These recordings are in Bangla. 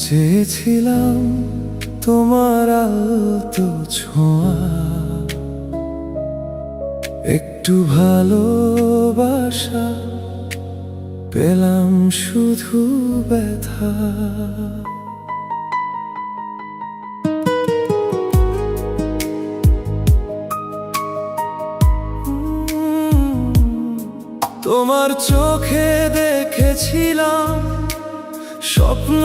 চেয়েছিলাম তোমার আলতো ছোঁয়া, একটু ভালোবাসা, পেলাম শুধু ব্যথা। তোমার চোখে দেখেছিলাম স্বপ্ন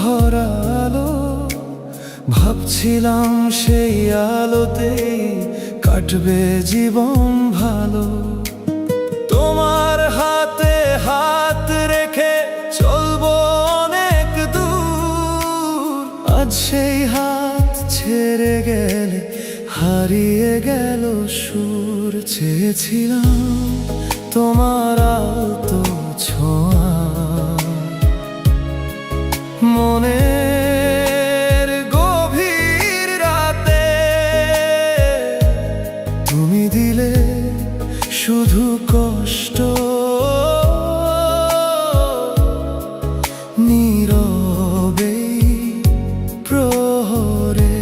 ভরা আলো, ভাবছিলাম সেই আলোতেই কাটবে জীবন ভালো। তোমার হাতে হাত রেখে চলবো অনেক দূর, আজ সেই হাত ছেড়ে গেলে হারিয়ে গেল সুর। চেয়েছিলাম তোমার আলতো ছোঁয়া, মনের গভীর রাতে তুমি দিলে শুধু কষ্ট, নীরবেই প্রহরে।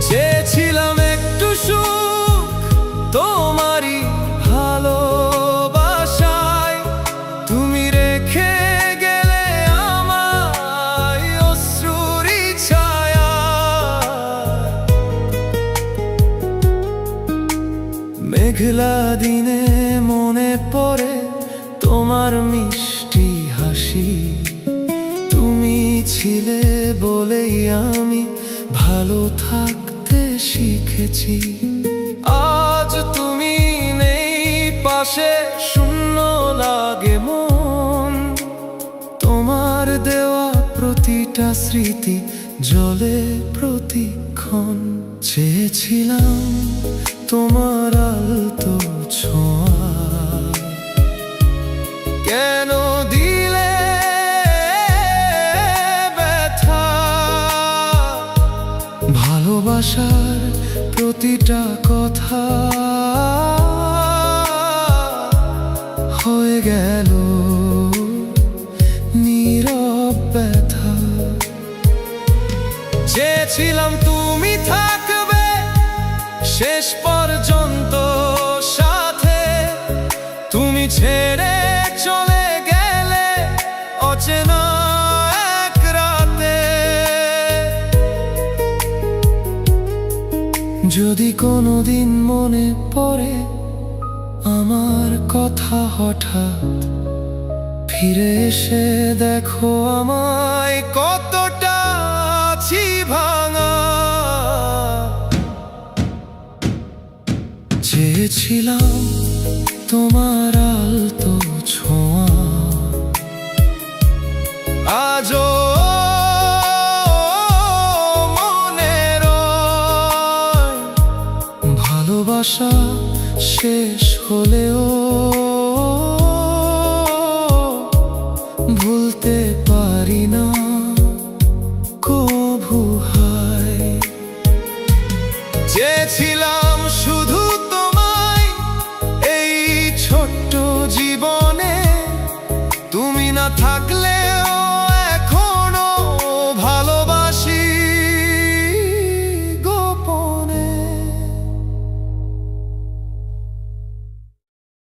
চেয়েছিলাম একটু সুখ তোমারই ভালোবাসায়, তুমি রেখে গেলে আমায় অশ্রুরই ছায়া। মেঘলা দিনে মনে পড়ে তোমার মিষ্টি হাসি, তুমি ছিলে বলেই আমি ভালো থাকতে শিখেছি। আজ তুমি নেই পাশে, শূন্য লাগে মন, তোমার দেওয়া প্রতিটা স্মৃতি জ্বলে প্রতিক্ষণ। চেয়েছিলাম তোমার আলতো ছোঁয়া, কেন দিলে ব্যথা? ভালোবাসার প্রতিটা কথা হয়ে গেল নীরব ব্যথা। চেয়েছিলাম তুমি থাকবে শেষ পর্যন্ত সাথে, তুমি ছেড়ে চলে গেলে অচেনা এক রাতে। যদি কোনোদিন মনে পড়ে আমার কথা হঠাৎ, ফিরে এসে দেখো আমায় কতটা আছি ভাঙা। চেয়েছিলাম তোমার আলতো ছোঁয়া, আজও মনে রয়। ভালোবাসা শেষ হলেও ভুলতে পারি না কভু হায়। চেয়েছিলাম শুধু তোমায় এই ছোট্ট জীবনে, তুমি না থাকলে